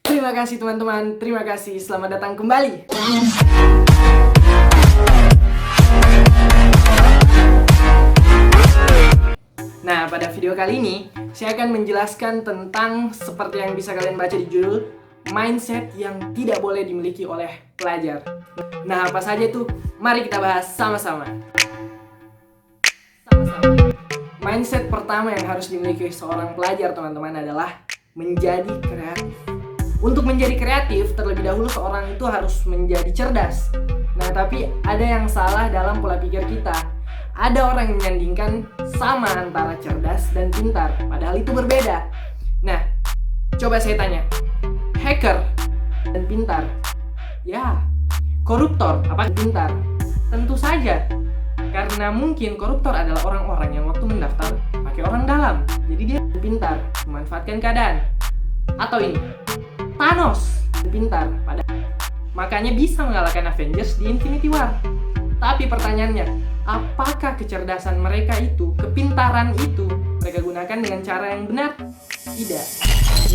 Terima kasih teman-teman, terima kasih. Selamat datang kembali. Nah, pada video kali ini saya akan menjelaskan tentang seperti yang bisa kalian baca di judul, mindset yang tidak boleh dimiliki oleh pelajar. Nah, apa saja itu? Mari kita bahas sama-sama. Mindset pertama yang harus dimiliki seorang pelajar, teman-teman, adalah menjadi kreatif. Untuk menjadi kreatif, terlebih dahulu seorang itu harus menjadi cerdas. Nah, tapi ada yang salah dalam pola pikir kita. Ada orang yang menyandingkan sama antara cerdas dan pintar, padahal itu berbeda. Nah, coba saya tanya, hacker dan pintar? Ya. Koruptor, apa pintar? Tentu saja. Karena mungkin koruptor adalah orang-orang yang waktu mendaftar pakai orang dalam. Jadi dia pintar, memanfaatkan keadaan. Atau ini, Thanos pintar, makanya bisa mengalahkan Avengers di Infinity War. Tapi pertanyaannya, apakah kecerdasan mereka itu, kepintaran itu, mereka gunakan dengan cara yang benar? Tidak.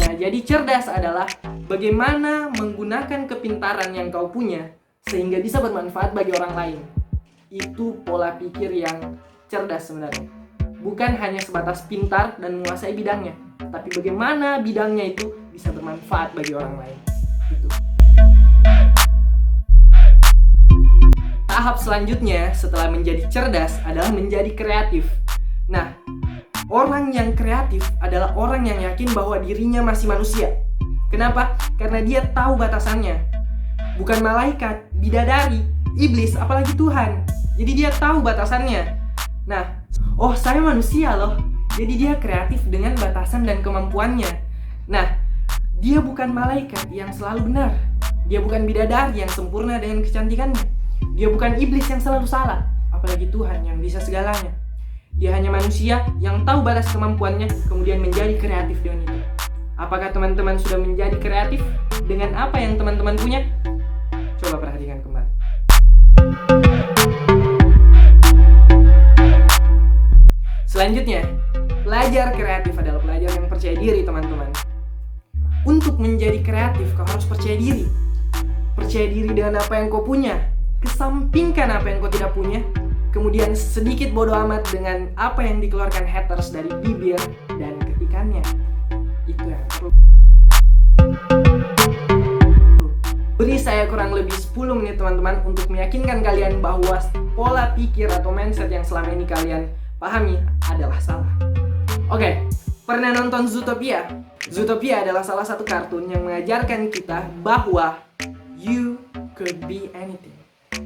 Nah, jadi cerdas adalah bagaimana menggunakan kepintaran yang kau punya sehingga bisa bermanfaat bagi orang lain. Itu pola pikir yang cerdas sebenarnya. Bukan hanya sebatas pintar dan menguasai bidangnya, tapi bagaimana bidangnya itu bisa bermanfaat bagi orang lain. Gitu. Tahap selanjutnya setelah menjadi cerdas adalah menjadi kreatif. Nah, orang yang kreatif adalah orang yang yakin bahwa dirinya masih manusia. Kenapa? Karena dia tahu batasannya. Bukan malaikat, bidadari, iblis, apalagi Tuhan. Jadi dia tahu batasannya. Nah, oh saya manusia loh. Jadi dia kreatif dengan batasan dan kemampuannya. Nah, dia bukan malaikat yang selalu benar. Dia bukan bidadari yang sempurna dengan kecantikannya. Dia bukan iblis yang selalu salah, apalagi Tuhan yang bisa segalanya. Dia hanya manusia yang tahu batas kemampuannya, kemudian menjadi kreatif dengan itu. Apakah teman-teman sudah menjadi kreatif dengan apa yang teman-teman punya? Coba perhatikan kembali. Selanjutnya, pelajar kreatif adalah pelajar yang percaya diri, teman-teman. Untuk menjadi kreatif, kau harus percaya diri. Percaya diri dengan apa yang kau punya. Kesampingkan apa yang kau tidak punya. Kemudian sedikit bodoh amat dengan apa yang dikeluarkan haters dari bibir dan ketikannya. Itu yang perlu. Beri saya kurang lebih 10 menit, teman-teman, untuk meyakinkan kalian bahwa pola pikir atau mindset yang selama ini kalian pahami adalah salah. Oke, pernah nonton Zootopia? Zootopia adalah salah satu kartun yang mengajarkan kita bahwa you could be anything.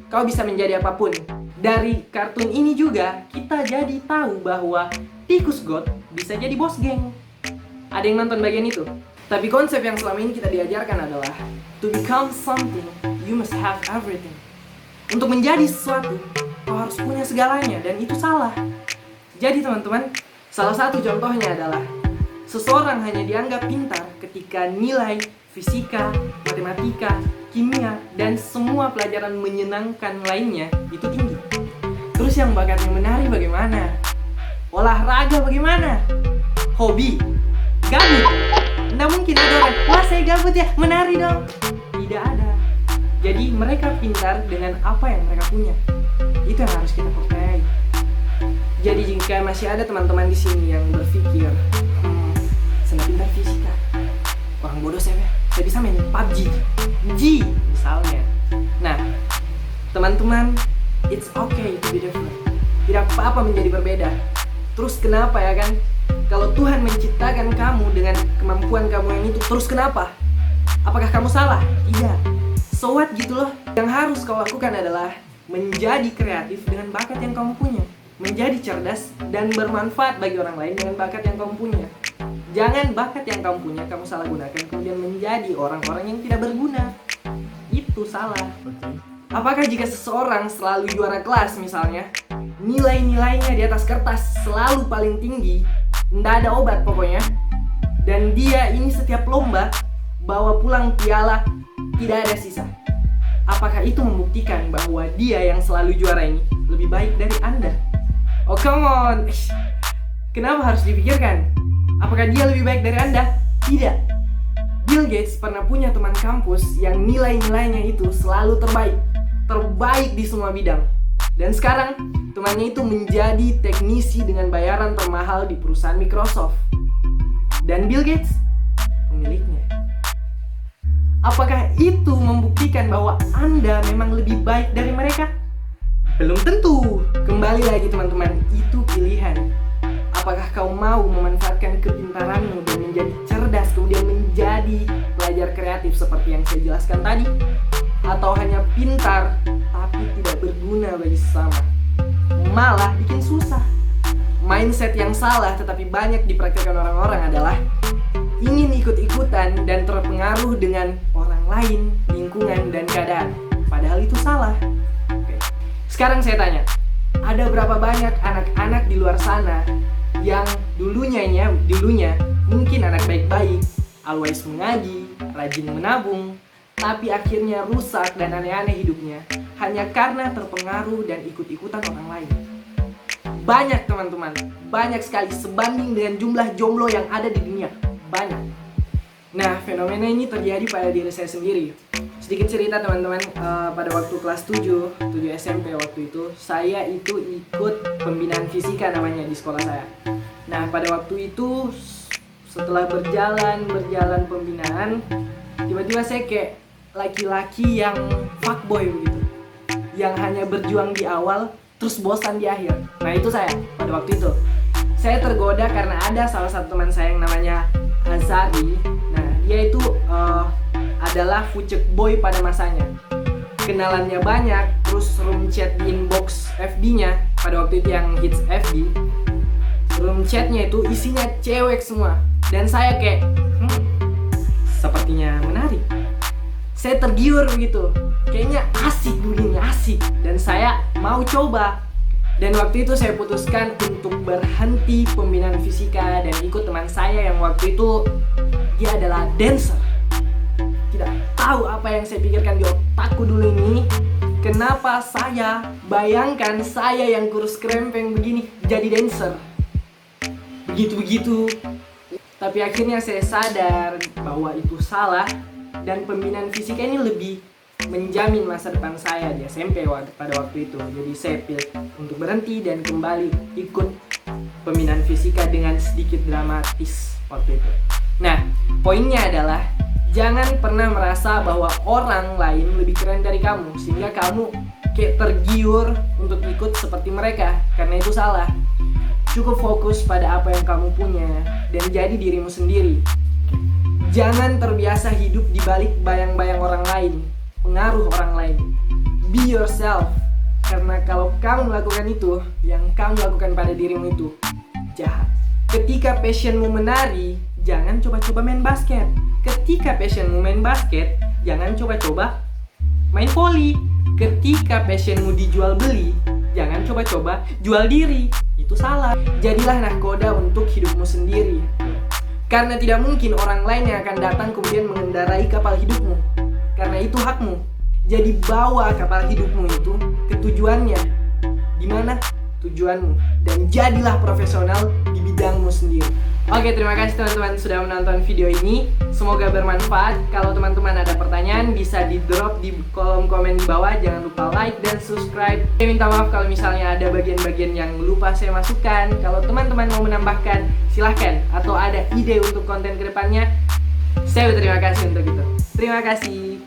Kau bisa menjadi apapun. Dari kartun ini juga kita jadi tahu bahwa tikus God bisa jadi bos geng. Ada yang nonton bagian itu? Tapi konsep yang selama ini kita diajarkan adalah to become something, you must have everything. Untuk menjadi sesuatu, kau harus punya segalanya, dan itu salah. Jadi teman-teman, salah satu contohnya adalah seseorang hanya dianggap pintar ketika nilai fisika, matematika, kimia, dan semua pelajaran menyenangkan lainnya itu tinggi. Terus yang bakatnya menari bagaimana? Olahraga bagaimana? Hobi? Gabut? Nggak mungkin ada orang, wah saya gabut ya, menari dong. Tidak ada. Jadi mereka pintar dengan apa yang mereka punya. Itu yang harus kita percayai. Jadi jika masih ada teman-teman di sini yang berpikir, saya pintar fisika, orang bodoh saya bisa main PUBG, misalnya. Nah, teman-teman, it's okay to be different. Tidak apa-apa menjadi berbeda. Terus kenapa ya kan? Kalau Tuhan menciptakan kamu dengan kemampuan kamu yang itu, terus kenapa? Apakah kamu salah? Tidak. So what gitu loh. Yang harus kau lakukan adalah menjadi kreatif dengan bakat yang kamu punya. Menjadi cerdas dan bermanfaat bagi orang lain dengan bakat yang kamu punya. Jangan bakat yang kamu punya kamu salah gunakan kemudian menjadi orang-orang yang tidak berguna. Itu salah. Apakah jika seseorang selalu juara kelas misalnya, nilai-nilainya di atas kertas selalu paling tinggi, nggak ada obat pokoknya, dan dia ini setiap lomba bawa pulang piala tidak ada sisa, apakah itu membuktikan bahwa dia yang selalu juara ini lebih baik dari Anda? Oh come on, kenapa harus dipikirkan? Apakah dia lebih baik dari Anda? Tidak. Dia Bill Gates pernah punya teman kampus yang nilai-nilainya itu selalu terbaik di semua bidang. Dan sekarang temannya itu menjadi teknisi dengan bayaran termahal di perusahaan Microsoft. Dan Bill Gates pemiliknya. Apakah itu membuktikan bahwa Anda memang lebih baik dari mereka? Belum tentu. Kembali lagi teman-teman, itu pilihan. Apakah kau mau memanfaatkan kepintaranmu dan menjadi cerdas, kemudian menjadi pelajar kreatif seperti yang saya jelaskan tadi? Atau hanya pintar tapi tidak berguna bagi sesama, malah bikin susah? Mindset yang salah tetapi banyak dipraktikkan orang-orang adalah ingin ikut-ikutan dan terpengaruh dengan orang lain, lingkungan, dan keadaan. Padahal itu salah. Oke. Sekarang saya tanya, ada berapa banyak anak-anak di luar sana yang dulunya mungkin anak baik-baik, always mengaji, rajin menabung, tapi akhirnya rusak dan aneh-aneh hidupnya hanya karena terpengaruh dan ikut-ikutan orang lain. Banyak teman-teman, banyak sekali, sebanding dengan jumlah jomblo yang ada di dunia. Banyak. Nah, fenomena ini terjadi pada diri saya sendiri. Sedikit cerita teman-teman, pada waktu kelas 7 SMP waktu itu, saya itu ikut pembinaan fisika namanya di sekolah saya. Nah, pada waktu itu setelah berjalan pembinaan, tiba-tiba saya kayak laki-laki yang fuckboy begitu, yang hanya berjuang di awal terus bosan di akhir. Nah, itu saya pada waktu itu. Saya tergoda karena ada salah satu teman saya yang namanya Azari. Nah, dia itu adalah fucek boy pada masanya. Kenalannya banyak, terus room chat di inbox FB-nya pada waktu itu yang hits FB. Room chatnya itu isinya cewek semua. Dan saya kayak, sepertinya menarik. Saya tergiur begitu. Kayaknya asik begini, asik. Dan saya mau coba. Dan waktu itu saya putuskan untuk berhenti pembinaan fisika dan ikut teman saya yang waktu itu dia adalah dancer. Tidak tahu apa yang saya pikirkan di otakku dulu ini. Kenapa saya bayangkan saya yang kurus krempeng begini jadi dancer. Begitu-begitu. Tapi akhirnya saya sadar bahwa itu salah. Dan pembinaan fisika ini lebih menjamin masa depan saya di SMP pada waktu itu. Jadi saya pilih untuk berhenti dan kembali ikut pembinaan fisika dengan sedikit dramatis waktu itu. Nah, poinnya adalah jangan pernah merasa bahwa orang lain lebih keren dari kamu sehingga kamu kayak tergiur untuk ikut seperti mereka, karena itu salah. Cukup fokus pada apa yang kamu punya dan jadi dirimu sendiri. Jangan terbiasa hidup di balik bayang-bayang orang lain, pengaruh orang lain. Be yourself. Karena kalau kamu melakukan itu, yang kamu lakukan pada dirimu itu jahat. Ketika passionmu menari, jangan coba-coba main basket. Ketika passionmu main basket, jangan coba-coba main volley. Ketika passionmu dijual beli, jangan coba-coba jual diri. Itu salah. Jadilah nahkoda untuk hidupmu sendiri. Karena tidak mungkin orang lain yang akan datang kemudian mengendarai kapal hidupmu. Karena itu hakmu. Jadi bawa kapal hidupmu itu ke tujuannya. Di mana tujuanmu? Dan jadilah profesional di bidangmu sendiri. Oke, terima kasih teman-teman sudah menonton video ini. Semoga bermanfaat. Kalau teman-teman ada pertanyaan bisa di drop di kolom komen di bawah. Jangan lupa like dan subscribe. Saya minta maaf kalau misalnya ada bagian-bagian yang lupa saya masukkan. Kalau teman-teman mau menambahkan, silahkan. Atau ada ide untuk konten kedepannya, saya berterima kasih untuk itu. Terima kasih.